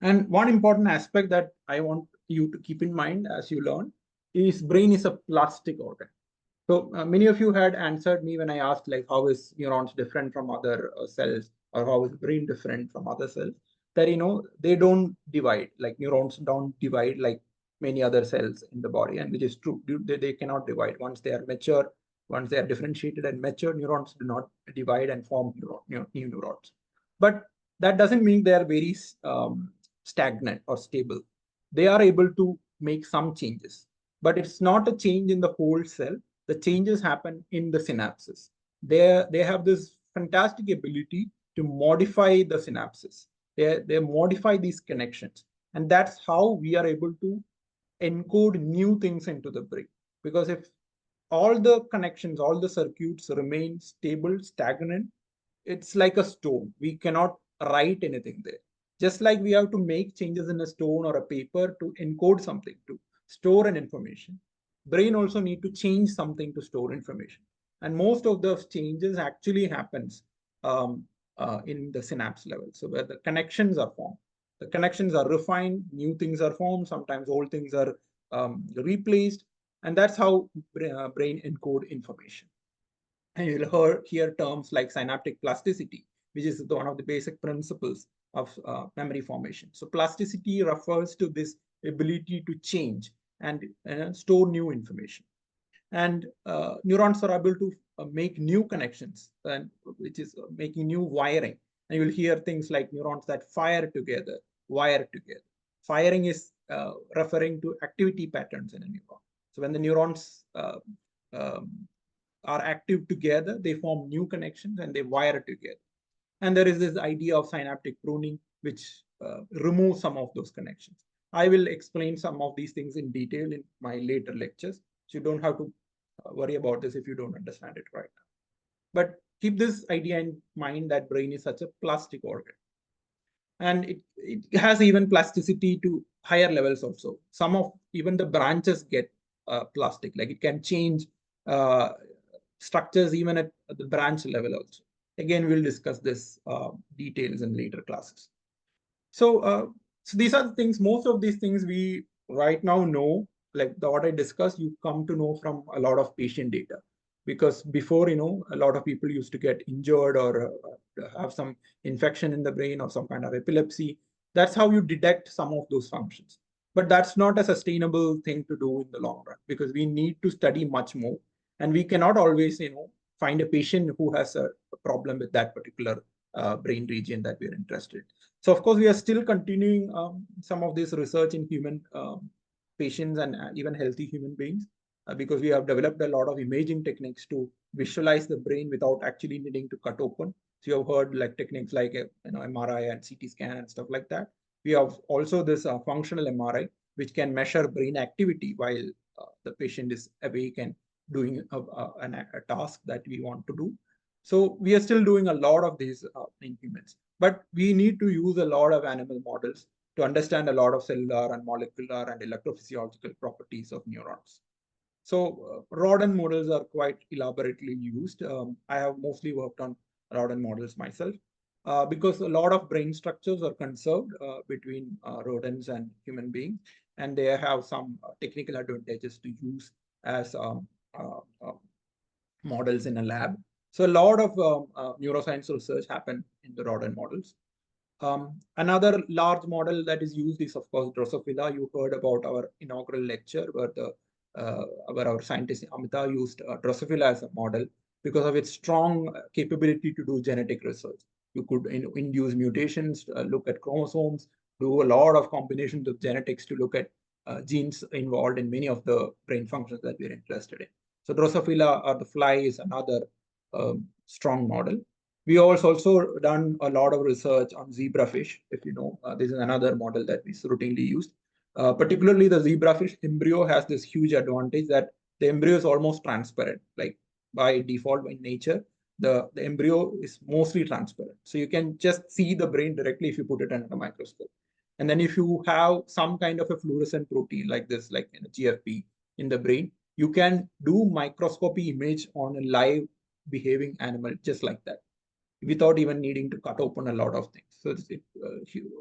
And one important aspect that I want you to keep in mind as you learn is brain is a plastic organ. So many of you had answered me when I asked like how is neurons different from other cells, or how is brain different from other cells, that they don't divide, like neurons don't divide like many other cells in the body, and which is true. They cannot divide. Once they are mature, once they are differentiated and mature, neurons do not divide and form new neurons. But that doesn't mean they are very stagnant or stable. They are able to make some changes, but it's not a change in the whole cell. The changes happen in the synapses. They have this fantastic ability to modify the synapses. They modify these connections, and that's how we are able to encode new things into the brain. Because if all the connections, all the circuits remain stable, stagnant, it's like a stone. We cannot write anything there. Just like we have to make changes in a stone or a paper to encode something, to store an information, brain also need to change something to store information. And most of those changes actually happens in the synapse level. So where the connections are formed, the connections are refined, new things are formed, sometimes old things are replaced, and that's how brain encode information. And you'll hear terms like synaptic plasticity, which is one of the basic principles of memory formation. So plasticity refers to this ability to change and store new information. And neurons are able to make new connections, and which is making new wiring. And you'll hear things like neurons that fire together, wire together. Firing is referring to activity patterns in a neuron. So when the neurons um, are active together, they form new connections and they wire together. And there is this idea of synaptic pruning, which removes some of those connections. I will explain some of these things in detail in my later lectures. So you don't have to worry about this if you don't understand it right now. But keep this idea in mind that brain is such a plastic organ. And it has even plasticity to higher levels also. Some of even the branches get plastic, like it can change uh, structures even at the branch level also. Again, we'll discuss this details in later classes. So these are the things, most of these things we right now know, like what I discussed, you come to know from a lot of patient data. Because before, a lot of people used to get injured or have some infection in the brain or some kind of epilepsy. That's how you detect some of those functions. But that's not a sustainable thing to do in the long run, because we need to study much more. And we cannot always, find a patient who has a problem with that particular brain region that we're interested in. So of course, we are still continuing some of this research in human patients and even healthy human beings, because we have developed a lot of imaging techniques to visualize the brain without actually needing to cut open. So you have heard like techniques like MRI and CT scan and stuff like that. We have also this functional MRI, which can measure brain activity while the patient is awake and doing a task that we want to do. So we are still doing a lot of these in humans, but we need to use a lot of animal models to understand a lot of cellular and molecular and electrophysiological properties of neurons. So rodent models are quite elaborately used. I have mostly worked on rodent models myself because a lot of brain structures are conserved between rodents and human beings, and they have some technical advantages to use as uh, uh, models in a lab. So a lot of neuroscience research happened in the rodent models. Another large model that is used is, of course, Drosophila. You heard about our inaugural lecture where our scientist Amita used Drosophila as a model because of its strong capability to do genetic research. You could induce mutations, look at chromosomes, do a lot of combinations of genetics to look at genes involved in many of the brain functions that we're interested in. So Drosophila or the fly is another strong model. We also done a lot of research on zebrafish. If you know, this is another model that is routinely used. Particularly the zebrafish embryo has this huge advantage that the embryo is almost transparent. Like by default, by nature, the embryo is mostly transparent. So you can just see the brain directly if you put it under a microscope. And then if you have some kind of a fluorescent protein like this, like GFP in the brain, you can do microscopy image on a live behaving animal just like that, without even needing to cut open a lot of things. So it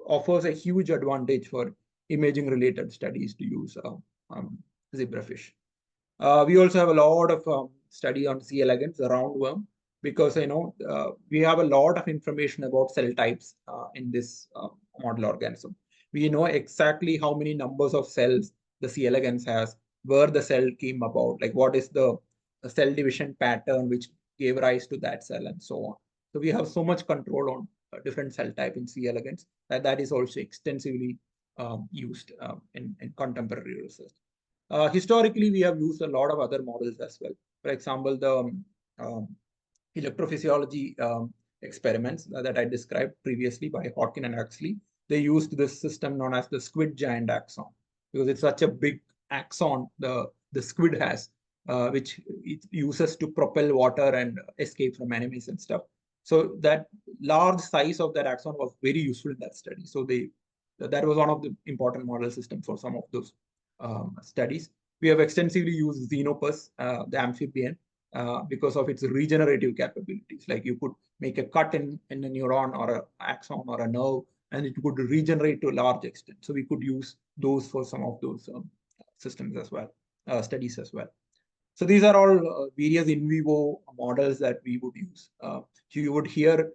offers a huge advantage for imaging related studies to use zebrafish. We also have a lot of study on C. elegans, the roundworm, because we have a lot of information about cell types in this model organism. We know exactly how many numbers of cells the C. elegans has, where the cell came about, like what is the cell division pattern which gave rise to that cell, and so on. So we have so much control on different cell type in C. elegans that is also extensively used in contemporary research. Historically, we have used a lot of other models as well. For example, the electrophysiology experiments that I described previously by Hodkin and Huxley, they used this system known as the squid giant axon, because it's such a big axon the squid has, which it uses to propel water and escape from enemies and stuff. So that large size of that axon was very useful in that study. So that was one of the important model systems for some of those studies. We have extensively used Xenopus, the amphibian, because of its regenerative capabilities. Like you could make a cut in a neuron or an axon or a nerve, and it could regenerate to a large extent. So we could use those for some of those systems as well, studies as well. So these are all various in vivo models that we would use. So you would hear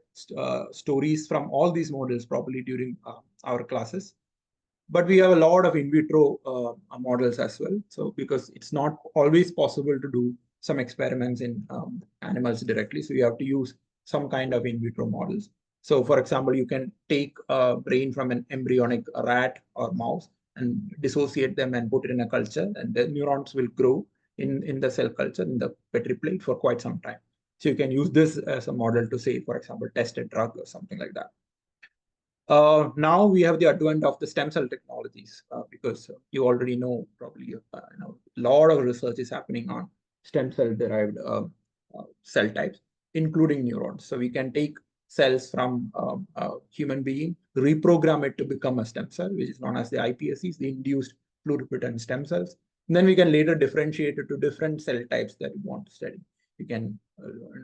stories from all these models probably during our classes. But we have a lot of in vitro models as well. So because it's not always possible to do some experiments in animals directly, so you have to use some kind of in vitro models. So for example, you can take a brain from an embryonic rat or mouse and dissociate them and put it in a culture, and the neurons will grow in the cell culture in the Petri plate for quite some time. So you can use this as a model to say, for example, test a drug or something like that. Now we have the advent of the stem cell technologies because you already know probably a lot of research is happening on stem cell derived cell types, including neurons. So we can take cells from a human being, reprogram it to become a stem cell, which is known as the iPSCs, the induced pluripotent stem cells. And then we can later differentiate it to different cell types that we want to study. We can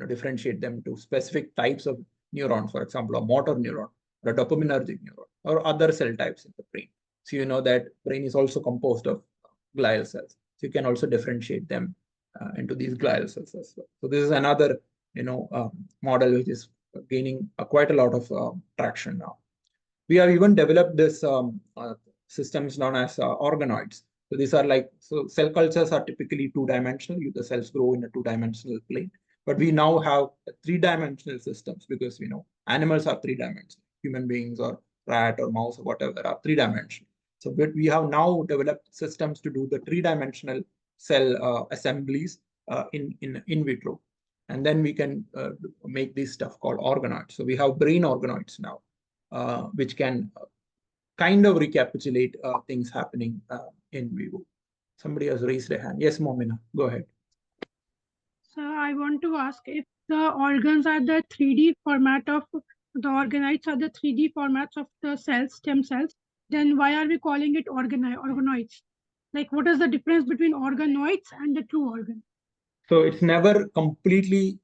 differentiate them to specific types of neurons, for example, a motor neuron, the dopaminergic neuron, or other cell types in the brain. So you know that brain is also composed of glial cells. So you can also differentiate them into these glial cells as well. So this is another model which is gaining quite a lot of traction now. We have even developed this systems known as organoids. So these are cell cultures are typically two-dimensional. The cells grow in a two-dimensional plane. But we now have three-dimensional systems because we know animals are three-dimensional. Human beings or rat or mouse or whatever are three-dimensional. So we have now developed systems to do the three-dimensional cell assemblies in vitro. And then we can make this stuff called organoids. So we have brain organoids now, which can kind of recapitulate things happening in vivo. Somebody has raised a hand. Yes, Momina, go ahead. So I want to ask if the organs are the 3D format of the organoids are the 3D formats of the cells, stem cells, then why are we calling it organoids? Like what is the difference between organoids and the true organ? So it's never completely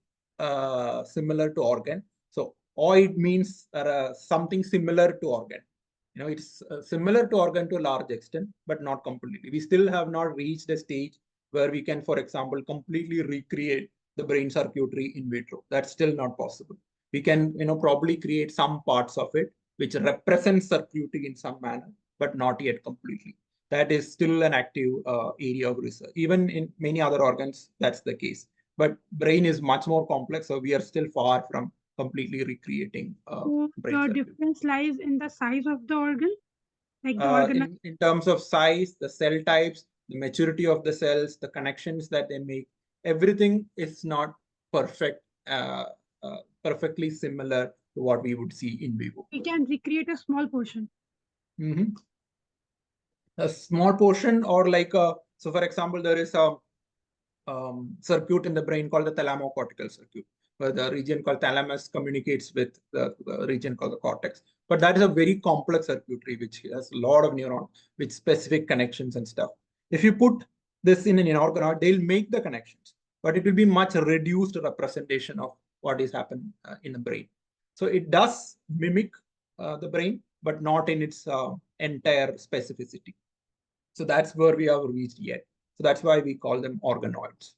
similar to organ. So oid means something similar to organ. It's similar to organ to a large extent, but not completely. We still have not reached a stage where we can, for example, completely recreate the brain circuitry in vitro. That's still not possible. We can, probably create some parts of it which represent circuitry in some manner, but not yet completely. That is still an active area of research. Even in many other organs, that's the case. But brain is much more complex, so we are still far from completely recreating So brain the circuitry. difference lies in the size of the organ, like the organ. In terms of size, the cell types, the maturity of the cells, the connections that they make, everything is not perfect, perfectly similar to what we would see in vivo. We can recreate a small portion. Mm-hmm. A small portion, or so for example, there is a circuit in the brain called the thalamocortical circuit, where the region called thalamus communicates with the region called the cortex. But that is a very complex circuitry, which has a lot of neurons with specific connections and stuff. If you put this in an organoid, they'll make the connections, but it will be much reduced representation of what is happening in the brain. So it does mimic the brain, but not in its entire specificity. So that's where we have reached yet. So that's why we call them organoids.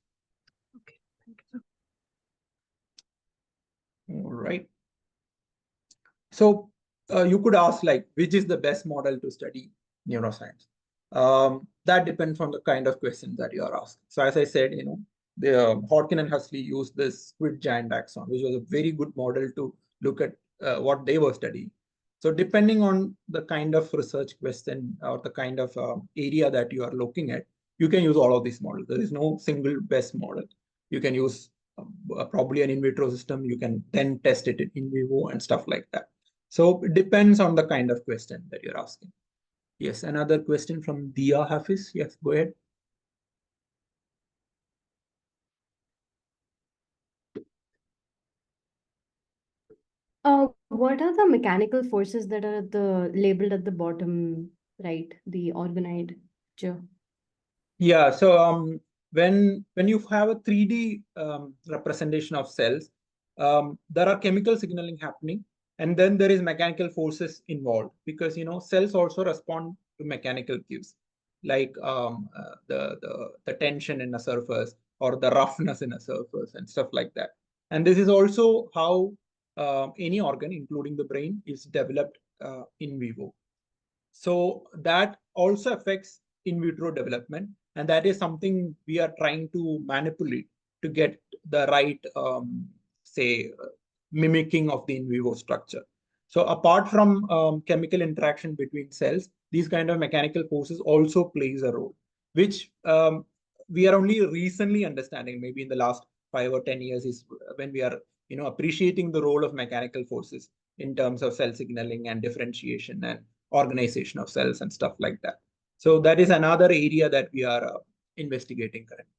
Okay, thank you, sir. All right. So you could ask, like, which is the best model to study neuroscience? That depends on the kind of questions that you are asking. So as I said, the Hodkin and Huxley used this squid giant axon, which was a very good model to look at what they were studying. So depending on the kind of research question or the kind of area that you are looking at, you can use all of these models. There is no single best model. You can use probably an in vitro system. You can then test it in vivo and stuff like that. So it depends on the kind of question that you're asking. Yes, another question from Dia Hafiz. Yes, go ahead. What are the mechanical forces that are labeled at the bottom right, the organoid? Yeah, so when you have a 3D representation of cells, there are chemical signaling happening, and then there is mechanical forces involved because cells also respond to mechanical cues, like the tension in a surface or the roughness in a surface and stuff like that. And this is also how any organ, including the brain, is developed in vivo. So that also affects in vitro development, and that is something we are trying to manipulate to get the right, say, mimicking of the in vivo structure. So apart from chemical interaction between cells, these kind of mechanical forces also plays a role, which we are only recently understanding. Maybe in the last 5 or 10 years is when we are, appreciating the role of mechanical forces in terms of cell signaling and differentiation and organization of cells and stuff like that. So that is another area that we are investigating currently.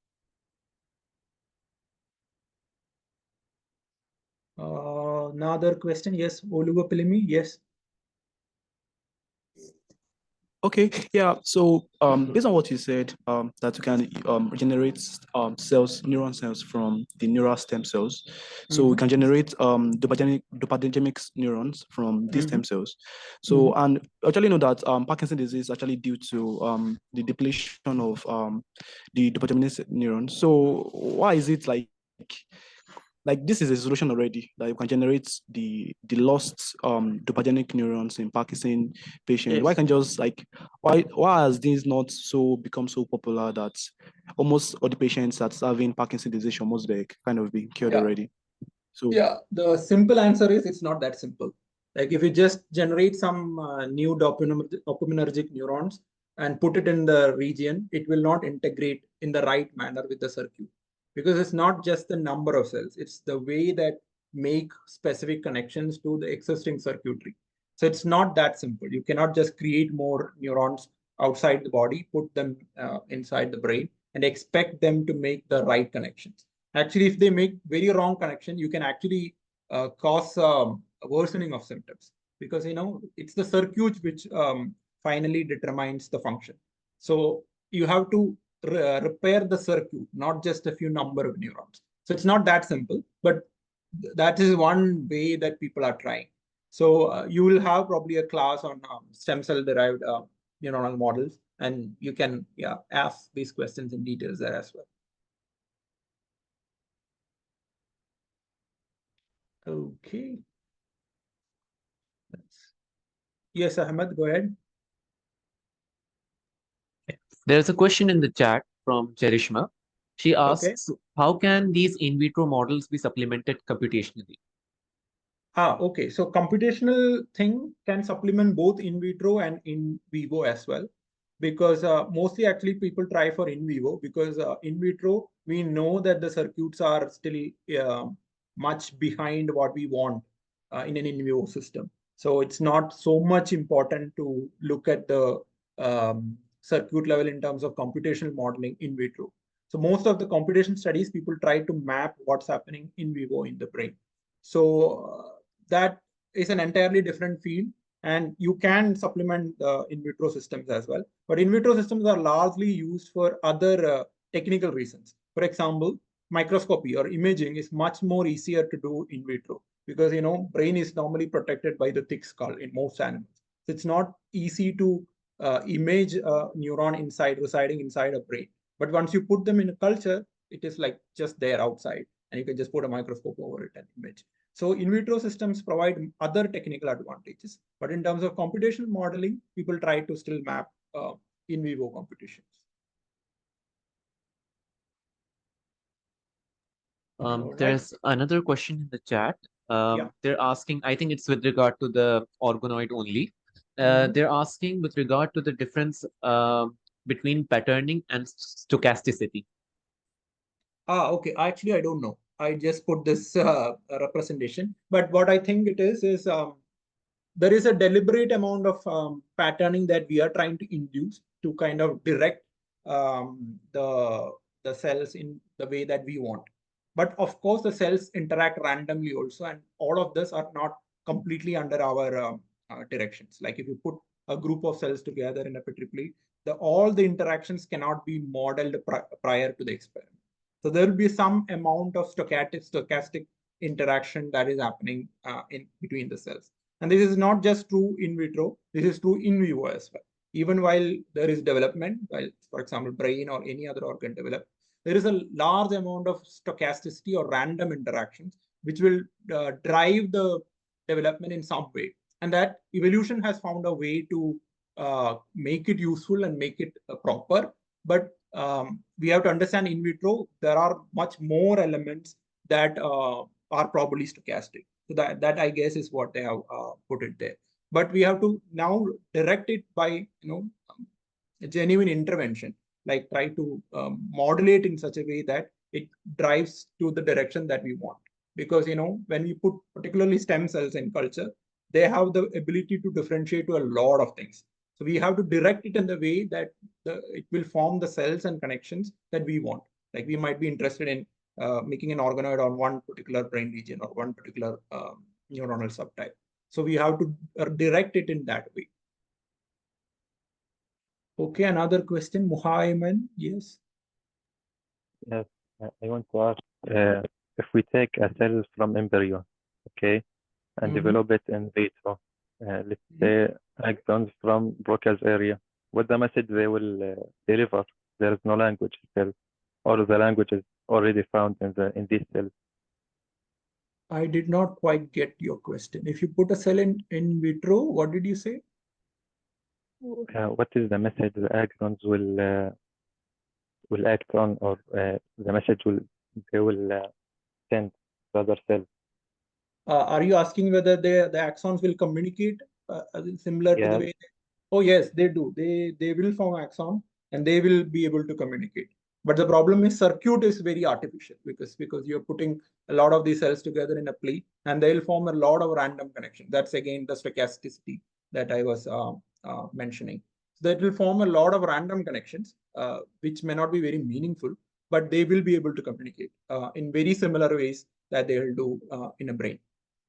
Another question. Yes, Olugopilimi. Yes. Okay, yeah. So based on what you said, that you can regenerate cells, neuron cells from the neural stem cells. So we can generate dopaminergic neurons from these stem cells. So and actually know that Parkinson's disease is actually due to the depletion of the dopaminergic neurons. So why is it like this is a solution already that you can generate the lost dopaminergic neurons in Parkinson patients? Yes. Why can just why has this not so become so popular that almost all the patients that's having Parkinson's disease almost kind of being cured already? So yeah, the simple answer is it's not that simple. Like if you just generate some new dopaminergic neurons and put it in the region, it will not integrate in the right manner with the circuit, because it's not just the number of cells, it's the way that make specific connections to the existing circuitry. So it's not that simple. You cannot just create more neurons outside the body, put them inside the brain, and expect them to make the right connections. Actually, if they make very wrong connection, you can actually cause a worsening of symptoms, because it's the circuit which finally determines the function. So you have to repair the circuit, not just a few number of neurons. So it's not that simple, but that is one way that people are trying. So you will have probably a class on stem cell derived neuronal models, and you can ask these questions in details there as well. Okay. Yes, Ahmed, go ahead. There's a question in the chat from Cherishma. She Okay. asks, how can these in vitro models be supplemented computationally? Okay. So computational thing can supplement both in vitro and in vivo as well, because mostly actually people try for in vivo, because in vitro, we know that the circuits are still much behind what we want in an in vivo system. So it's not so much important to look at the circuit level in terms of computational modeling in vitro. So most of the computation studies, people try to map what's happening in vivo in the brain. So that is an entirely different field, and you can supplement in vitro systems as well. But in vitro systems are largely used for other technical reasons. For example, microscopy or imaging is much more easier to do in vitro, because brain is normally protected by the thick skull in most animals. So it's not easy to image a neuron residing inside a brain. But once you put them in a culture, it is like just there outside, and you can just put a microscope over it and image. So in vitro systems provide other technical advantages, but in terms of computational modeling, people try to still map in vivo computations. There's another question in the chat. They're asking, I think it's with regard to the organoid only. They're asking with regard to the difference between patterning and stochasticity. Okay. Actually, I don't know. I just put this representation, but what I think it is there is a deliberate amount of patterning that we are trying to induce to kind of direct the cells in the way that we want. But of course, the cells interact randomly also, and all of this are not completely under our directions. Like if you put a group of cells together in a Petri plate, all the interactions cannot be modeled prior to the experiment. So there will be some amount of stochastic interaction that is happening in between the cells. And this is not just true in vitro, this is true in vivo as well. Even while there is development, while, for example, brain or any other organ develop, there is a large amount of stochasticity or random interactions which will drive the development in some way. And that evolution has found a way to make it useful and make it proper. But we have to understand in vitro, there are much more elements that are probably stochastic. So that I guess is what they have put it there. But we have to now direct it by a genuine intervention, like try to modulate in such a way that it drives to the direction that we want. Because when we put particularly stem cells in culture, they have the ability to differentiate to a lot of things. So we have to direct it in the way that it will form the cells and connections that we want. Like we might be interested in making an organoid on one particular brain region or one particular neuronal subtype. So we have to direct it in that way. Okay, another question, Muhaiman, yes. Yes, I want to ask if we take a cell from embryo, okay, and develop it in vitro, let's say axons from Broca's area, what the message they will deliver? There is no language still, or the language is already found in these cells. I did not quite get your question. If you put a cell in vitro, what did you say? What is the message the axons will act on, or the message they will send to other cells? Are you asking whether the axons will communicate similar to the way? Oh yes, they do. They will form axon and they will be able to communicate. But the problem is circuit is very artificial because you're putting a lot of these cells together in a plate and they'll form a lot of random connections. That's again the stochasticity that I was mentioning. So that will form a lot of random connections, which may not be very meaningful, but they will be able to communicate in very similar ways that they will do in a brain.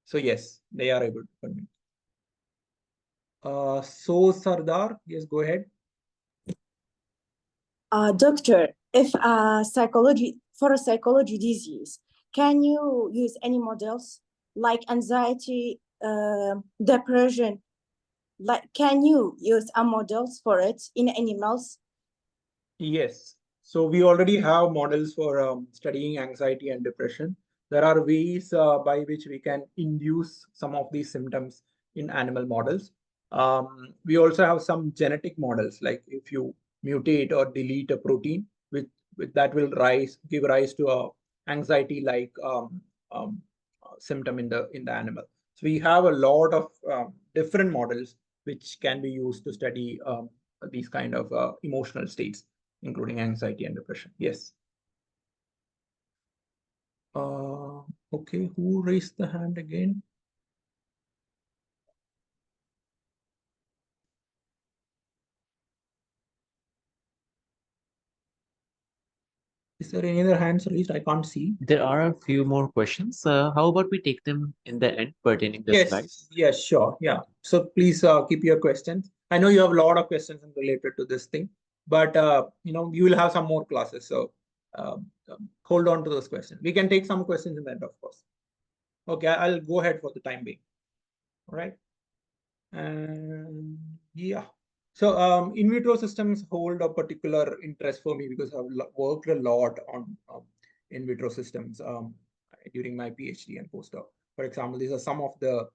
So yes, they are able to communicate. So Sardar, yes, go ahead. Doctor, if for a psychology disease, can you use any models like anxiety, depression? Like, can you use models for it in animals? Yes. So we already have models for studying anxiety and depression. There are ways by which we can induce some of these symptoms in animal models. We also have some genetic models, like if you mutate or delete a protein, with that will give rise to a anxiety-like symptom in the animal. So we have a lot of different models which can be used to study these kind of emotional states, including anxiety and depression. Yes. Okay, who raised the hand again? Is there any other hands raised? I can't see. There are a few more questions. How about we take them in the end pertaining to the slides? Yes, sure. Yeah. So please keep your questions. I know you have a lot of questions related to this thing, but you will have some more classes. So hold on to those questions. We can take some questions in the end, of course. Okay, I'll go ahead for the time being. All right. And yeah. So in vitro systems hold a particular interest for me because I've worked a lot on in vitro systems during my PhD and postdoc. For example, these are some of the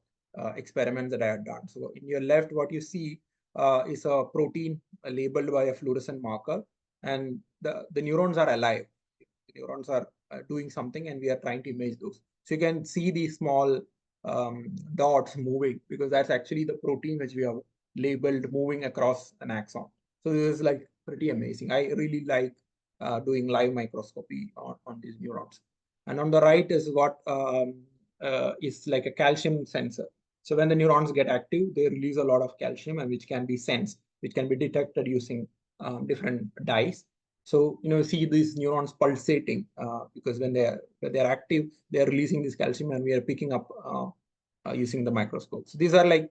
experiments that I have done. So in your left, what you see is a protein labeled by a fluorescent marker, and the neurons are alive. The neurons are doing something, and we are trying to image those. So you can see these small dots moving because that's actually the protein which we have labeled moving across an axon. So this is like pretty amazing. I really like doing live microscopy on these neurons. And on the right is what is like a calcium sensor. So when the neurons get active, they release a lot of calcium, and which can be sensed, which can be detected using different dyes. So see these neurons pulsating because when they're active, they're releasing this calcium, and we are picking up using the microscope. So these are like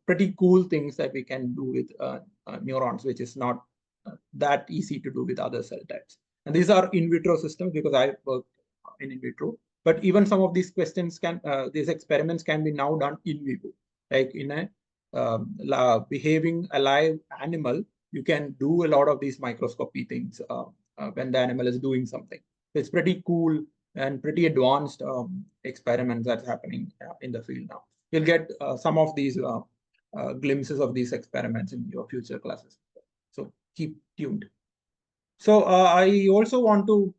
pretty cool things that we can do with neurons, which is not that easy to do with other cell types. And these are in vitro systems because I work in vitro. But even some of these these experiments can be now done in vivo, like in a behaving alive animal. You can do a lot of these microscopy things when the animal is doing something. So it's pretty cool and pretty advanced experiments that's happening in the field now. You'll get some of these glimpses of these experiments in your future classes. So keep tuned. So I also want to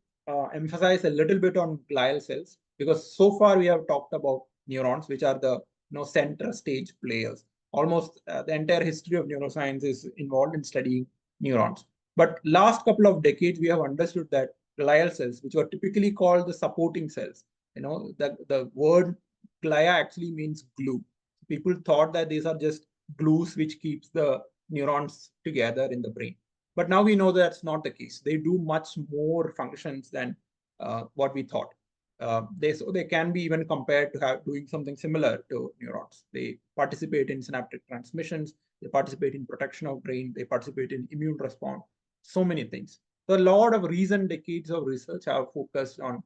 emphasize a little bit on glial cells because so far we have talked about neurons, which are the center stage players. Almost the entire history of neuroscience is involved in studying neurons. But last couple of decades, we have understood that glial cells, which are typically called the supporting cells, the word glia actually means glue. People thought that these are just glues which keeps the neurons together in the brain. But now we know that's not the case. They do much more functions than what we thought. They can be even compared to doing something similar to neurons. They participate in synaptic transmissions. They participate in protection of brain. They participate in immune response. So many things. So a lot of recent decades of research have focused on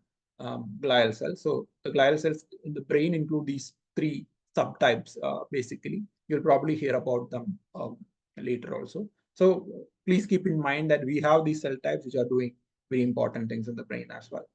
glial cells. So the glial cells in the brain include these three subtypes. Basically, you'll probably hear about them later also. So please keep in mind that we have these cell types which are doing very important things in the brain as well.